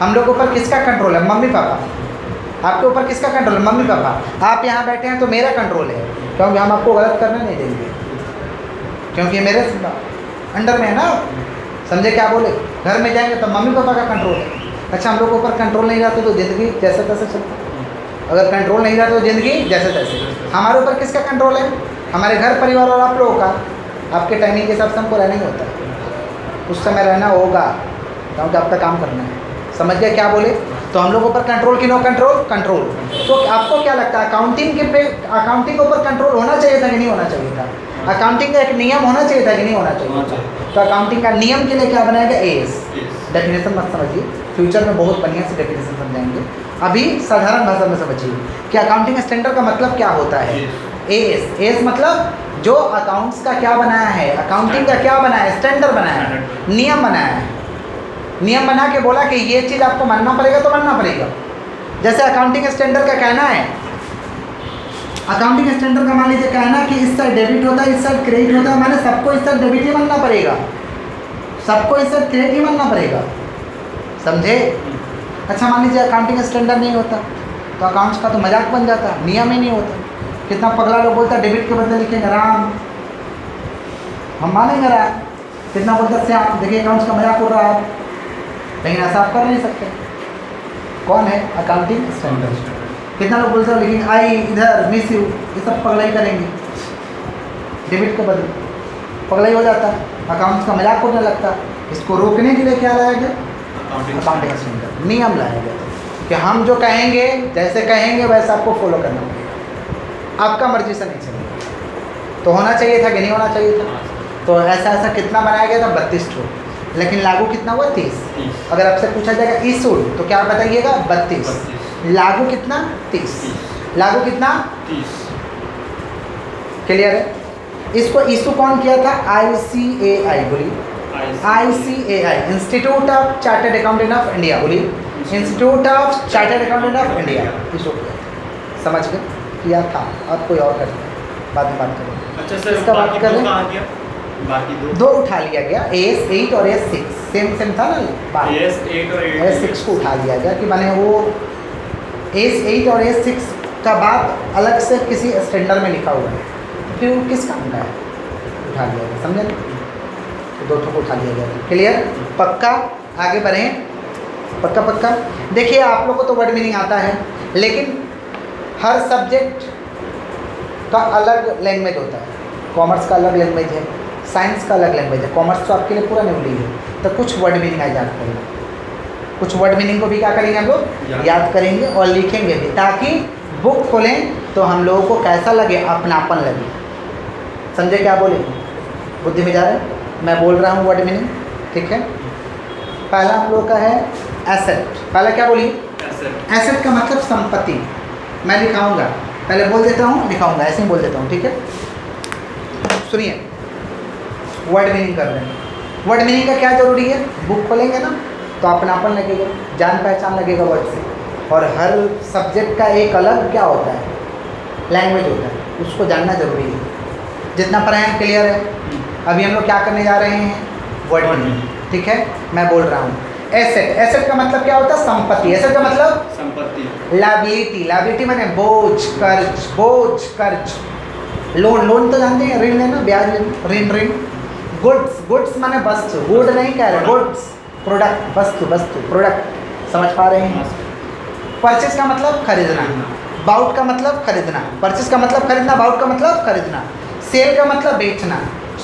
हम लोग के ऊपर किसका कंट्रोल है? Mummy papa. आपके ऊपर किसका कंट्रोल है? Mummy papa. आप यहाँ बैठे हैं तो मेरा कंट्रोल है, क्योंकि हम आपको गलत करने नहीं देंगे, क्योंकि मेरे अंडर में है ना। समझे क्या बोले? घर में जाएंगे तो मम्मी पापा का कंट्रोल है। अच्छा, हम लोग के ऊपर कंट्रोल नहीं रहता तो ज़िंदगी जैसे तैसे चलती। अगर कंट्रोल नहीं रहता तो ज़िंदगी जैसे तैसे। हमारे ऊपर किसका कंट्रोल है? हमारे घर परिवार और आप लोगों का। आपके टाइमिंग के हिसाब से हमको रहना ही होता है, उस समय रहना होगा, क्योंकि आपका काम करना है। समझ गए क्या बोले? तो हम लोग ऊपर कंट्रोल कि नो कंट्रोल? कंट्रोल। तो आपको क्या लगता है अकाउंटिंग के ऊपर कंट्रोल होना चाहिए था कि नहीं होना चाहिए था? अकाउंटिंग का एक नियम होना चाहिए था कि नहीं होना चाहिए था? तो अकाउंटिंग का नियम के लिए क्या बनाया गया? एएस। डेफिनेशन मत समझिए, फ्यूचर में बहुत बढ़िया से डेफिनेशन समझाएंगे। अभी साधारण भाषा में समझिए कि अकाउंटिंग स्टैंडर्ड का मतलब क्या होता है। एएस। एएस मतलब जो अकाउंट्स का क्या बनाया है, अकाउंटिंग का क्या बनाया है? स्टैंडर्ड बनाया है, नियम बनाया है। नियम बना के बोला कि ये चीज़ आपको मानना पड़ेगा तो मानना पड़ेगा। जैसे अकाउंटिंग स्टैंडर्ड का कहना है, अकाउंटिंग स्टैंडर्ड का मान लीजिए कहना कि इस साइड डेबिट होता है, इस साइड क्रेडिट होता है, माने सबको इस साइड डेबिट ही मानना पड़ेगा, सबको इस साइड क्रेडिट ही मानना पड़ेगा। समझे? अच्छा, मान लीजिए अकाउंटिंग स्टैंडर्ड नहीं होता तो अकाउंट्स का तो मजाक बन जाता, नियम ही नहीं होता। कितना पगला लोग बोलता है डेबिट के बदले लिखेंगे राम, हम मानेंगे राम। कितना बोलता श्याम, देखिए अकाउंट्स का मजाक उड़ रहा है, लेकिन ऐसा आप कर नहीं सकते। कौन है? Accounting standard. कितना लोग बोलते हैं लेकिन आई इधर मिस यू, ये सब पगलाई करेंगे डेबिट के बदले, पगलाई हो जाता है, अकाउंट्स का मजाक होने लगता है। इसको रोकने के लिए क्या लाया गया? अकाउंटिंग स्टैंडर्ड, नियम लाया गया कि हम जो कहेंगे, जैसे कहेंगे वैसा आपको फॉलो करना पड़ेगा, आपका मर्जी से नहीं चलेगा। तो होना चाहिए था कि नहीं होना चाहिए था? तो ऐसा ऐसा कितना बनाया गया था? 32 ठो, लेकिन लागू कितना हुआ? 30। अगर आपसे पूछा जाएगा इशूड तो क्या बताइएगा? 32। लागू कितना? 30। लागू कितना? 30। क्लियर है? इसको इशू कौन किया था? ICAI। बोलिए ICAI, Institute of Chartered Accountant of India. बोलिए Institute of Chartered Accountant of India. Issue किया, समझ गए? किया था, अब कोई और करता है, बाद में बात करेंगे। अच्छा सर, इसका बात करें, बाकी दो उठा लिया गया, AS8 और AS6 सेम था ना। AS8 और AS6 को उठा लिया गया कि माने वो AS8 और AS6 का बात अलग से किसी स्टैंडर्ड में लिखा हुआ है, फिर वो किस काम का है, उठा लिया गया। समझे? तो दो ठो को उठा लिया गया। क्लियर? पक्का? आगे बढ़ें। पक्का पक्का। देखिए आप लोग को तो वर्ड मीनिंग आता है, लेकिन हर सब्जेक्ट का अलग लैंग्वेज होता है। कॉमर्स का अलग लैंग्वेज है, साइंस का अलग लैंग्वेज है। कॉमर्स तो आपके लिए पूरा न्यूली है, तो कुछ वर्ड मीनिंग आज याद करेंगे, कुछ वर्ड मीनिंग को भी क्या करेंगे हम लोग? याद करेंगे और लिखेंगे भी, ताकि बुक खोलें तो हम लोगों को कैसा लगे? अपनापन लगे। समझे क्या बोले? बुद्धि में जा रहे हैं? मैं बोल रहा हूँ वर्ड मीनिंग, ठीक है? पहला हम लोग का है एसेट। पहला क्या बोलिए? एसेट का मतलब संपत्ति। मैं लिखाऊंगा, पहले बोल देता हूँ, लिखाऊंगा, ऐसे ही बोल देता हूँ, ठीक है? सुनिए, वर्ड मीनिंग कर रहे हैं। वर्ड मीनिंग का क्या जरूरी है? बुक खोलेंगे ना तो अपनापन लगेगा, जान पहचान लगेगा वर्ड से। और हर सब्जेक्ट का एक अलग क्या होता है? लैंग्वेज होता है, उसको जानना जरूरी है। जितना पढ़े हैं क्लियर है? अभी हम लोग क्या करने जा रहे हैं? वर्ड मीनिंग, ठीक है? मैं बोल रहा हूँ एसेट। एसेट का मतलब क्या होता है? संपत्ति। एसेट का मतलब संपत्ति। लायबिलिटी। लायबिलिटी माने बोझ, कर्ज। बोझ, कर्ज। लोन, लोन तो जानते हैं, ऋण लेना, ब्याज लेना, ऋण ऋण। गुड्स, गुड्स माने वस्तु, गुड नहीं कह रहे, गुड्स, प्रोडक्ट, वस्तु, वस्तु, प्रोडक्ट। समझ पा रहे हैं? परचेस का मतलब खरीदना, बाउट का मतलब खरीदना। परचेस का मतलब खरीदना, बाउट का मतलब खरीदना। सेल का मतलब बेचना,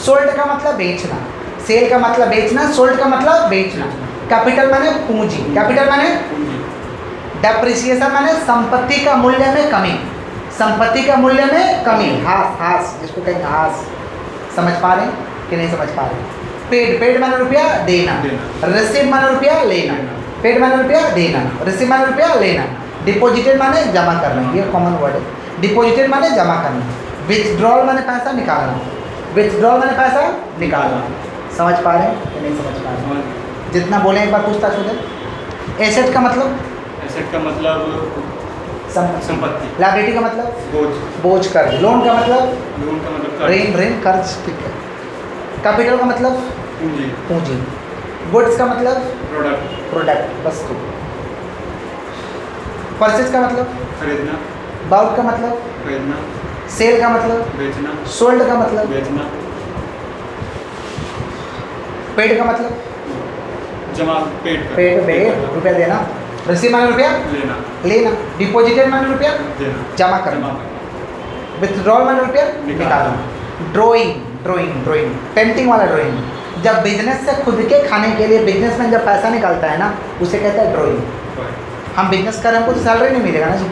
सोल्ड का मतलब बेचना। सेल का मतलब बेचना, सोल्ड का मतलब बेचना। कैपिटल माने पूंजी, कैपिटल माने डेप्रिसिएशन माने संपत्ति का मूल्य में कमी, संपत्ति का मूल्य में कमी। हास, हास जिसको कहेंगे हास। समझ पा रहे हैं कि नहीं समझ पा रहे? पेड, पेड माने रुपया देना, रिसीव माने रुपया लेना। पेड माने रुपया देना, रिसीव माने रुपया लेना। डिपॉजिटेड माने जमा करना, ये कॉमन वर्ड है। डिपॉजिटेड माने जमा करना। विथड्रॉल माने पैसा निकालना, विथड्रॉल माने पैसा निकालना। समझ पा रहे हैं कि नहीं समझ पा रहे? जितना बोले एक बार पूछताछ हो जाए। एसेट का मतलब? एसेट का मतलब संपत्ति। लायबिलिटी का मतलब? बोझ, बोझ, कर्ज। लोन का मतलब? लोन का मतलब ऋण ऋण, कर्ज, ठीक है। कैपिटल का मतलब? पूंजी। पूंजी। गुड्स का मतलब? प्रोडक्ट, प्रोडक्ट, वस्तु। परचेज का मतलब, खरीदना, बाउट का मतलब, खरीदना, सेल का मतलब, बेचना, सोल्ड का मतलब, बेचना, पेड का मतलब, जमा, पेड कर, पेड रुपया देना, रिसीव माने रुपया लेना, लेना, डिपॉजिटेड माने रुपया देना, जमा करना, विथड्रॉल माने रुपया निकालना। ड्राइंग पेंटिंग वाला ड्राइंग, जब बिजनेस से खुद के खाने के लिए बिजनेसमैन जब पैसा निकालता है ना, उसे कहता है ड्राइंग। हम बिजनेस कर रहे हैं, हमको तो सैलरी नहीं मिलेगा ना जी,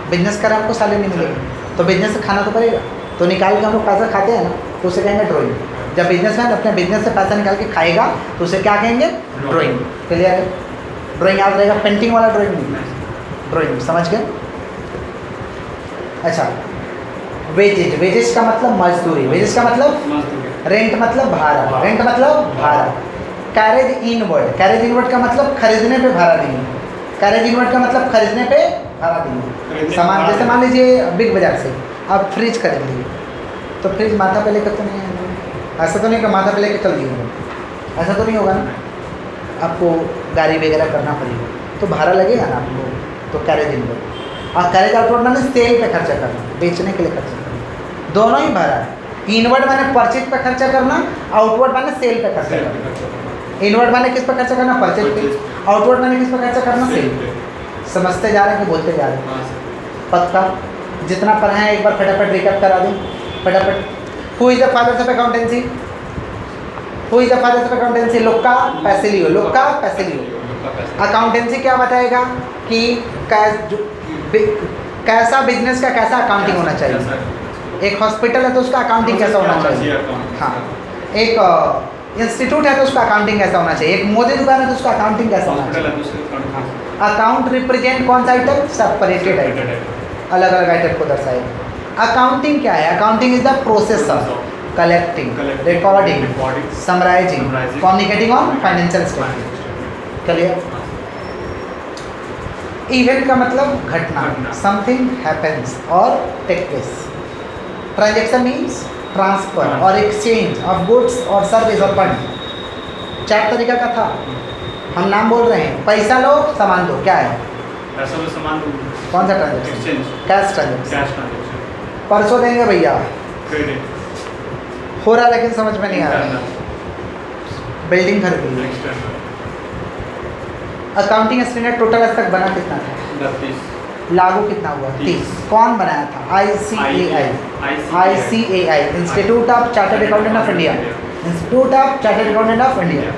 बिजनेस कर रहे हैं हमको सैलरी नहीं मिलेगी, तो बिजनेस से खाना तो पड़ेगा, तो निकाल के हम लोग पैसा खाते हैं ना, तो उसे कहेंगे ड्राइंग। जब बिजनेसमैन अपने बिजनेस से पैसा निकाल के खाएगा तो उसे क्या कहेंगे, ड्राइंग। क्लियर है, ड्राइंग याद रहेगा, पेंटिंग वाला ड्राइंग नहीं, ड्राइंग समझ गए। अच्छा, वेजेज का मतलब मजदूरी, वेजेज का मतलब रेंट मतलब भाड़ा, रेंट मतलब भाड़ा। कैरेज इनवर्ड का मतलब खरीदने पे भाड़ा देंगे, कैरेज इनवर्ड का मतलब खरीदने पे भाड़ा देंगे। सामान जैसे मान लीजिए बिग बाजार से आप फ्रिज खरीद लीजिए, तो फ्रिज माथा पे लेकर तो नहीं आएगा, ऐसा तो नहीं कि माथा पे लेकर चल दिए, ऐसा तो नहीं होगा ना, आपको गाड़ी वगैरह करना पड़ेगा, तो भाड़ा लगेगा ना आपको, तो कैरेज इनवर्ड। और कैरेज आउटवर्ड माने सेल पे खर्चा करना, बेचने के लिए खर्चा करना, दोनों ही भाड़ा है। इनवर्ड माने परचेज पे खर्चा करना, आउटवर्ड माने सेल पे खर्चा करना। इनवर्ड माने किस पे खर्चा करना, परचेज पे, आउटवर्ड माने किस पे खर्चा करना, सेल पे। समझते जा रहे हैं कि बोलते जा रहे हैं, पक्का। जितना पढ़ा है एक बार फटाफट रिकैप करा दें, फटाफट। Who is the father of accountancy, who is the father of accountancy, लोका पैसिलियो, लोका पैसिलियो। अकाउंटेंसी क्या बताएगा कि कैसा बिजनेस का कैसा अकाउंटिंग होना चाहिए। एक हॉस्पिटल है तो उसका अकाउंटिंग कैसा होना चाहिए, हाँ। एक इंस्टीट्यूट है तो उसका अकाउंटिंग कैसा होना चाहिए, एक मोदी दुकान है तो उसका अकाउंटिंग कैसा होना चाहिए। अकाउंट रिप्रेजेंट कौन सा आइटम, सेपरेटेड आइटम, अलग अलग आइटम को दर्शाएगा। अकाउंटिंग क्या है, accounting is the process of collecting, recording, summarising, communicating on financial statement. Clear. Event का मतलब घटना, समथिंग हैपेंस और take place. Transaction means transfer और एक्सचेंज ऑफ गुड्स और सर्विस और फंड। 4 तरीका का था, हम नाम बोल रहे हैं, पैसा लो सामान दो, क्या है, पैसा लो सामान दो, कौन सा transaction, exchange, cash transaction. Cash transaction, परसों देंगे भैया, क्रेडिट, हो रहा लेकिन समझ में नहीं आ रहा। बिल्डिंग खरीद ली। अकाउंटिंग स्टैंडर्ड टोटल आज तक बना कितना था, 32, लागू कितना हुआ, 30। कौन बनाया था, ICAI, Institute of Chartered Accountant of India, institute of Chartered Accountant of India.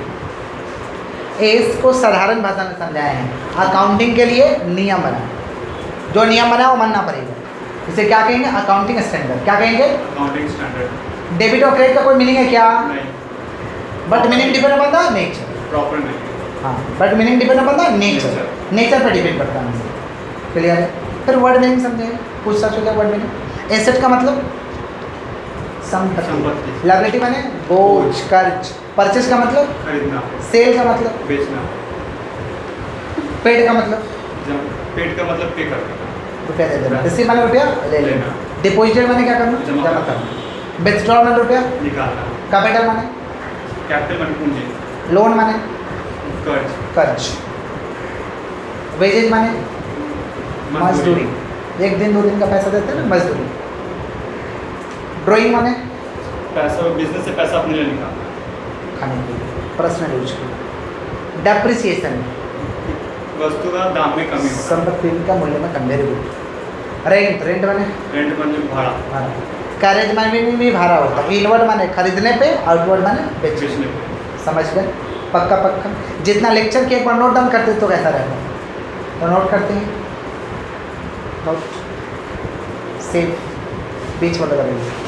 इसको साधारण भाषा में समझाए हैं, अकाउंटिंग के लिए नियम बनाए, जो नियम बनाए वो मानना पड़ेगा। इसे क्या कहेंगे, अकाउंटिंग स्टैंडर्ड। क्या कहेंगे, अकाउंटिंग स्टैंडर्ड। डेबिट और क्रेडिट का कोई मीनिंग है क्या, नहीं, बट मीनिंग डिपेंड करता है नेचर, प्रॉपर नहीं, हाँ, बट मीनिंग डिपेंड करता है नेचर, नेचर पर डिपेंड करता है। क्लियर है। फिर वर्ड मीनिंग समझेंगे, कुछ सर्च हो गया वर्ड मीनिंग। एसेट का मतलब संपत्ति, लायबिलिटी माने बोझ, कर्ज। परचेज का मतलब खरीदना, सेल का मतलब बेचना, पेड का मतलब पेड का मतलब पे करना, रुपया दे देना, रिसीव माने रुपया ले लेना, डिपॉजिटेड माने क्या करना, जमा करना, विथड्रॉल माने रुपया निकालना, कैपिटल माने कैपिटल माने पूंजी, लोन माने कर्ज, वेजेज माने मजदूरी, 1 दिन 2 दिन का पैसा देते हैं ना, मजदूरी। ड्राइंग माने पैसा, बिजनेस से पैसा अपने लिए निकालना, खाने के लिए, पर्सनल यूज के लिए। डेप्रिसिएशन, वस्तु का दाम में कमी होना, संपत्ति का मूल्य में कमी। रेंट, रेंट माने रेंट माने भाड़ा, भाड़ा। कैरेज माने भी भाड़ा होता है। इनवर्ड माने खरीदने पे, आउटवर्ड माने बेचने बेचने पे। पे। समझ गए, पक्का पक्का। जितना लेक्चर के एक बार नोट डाउन करते तो कैसा रहता, तो नोट करते हैं, नोट सेव बीच में लगा देंगे।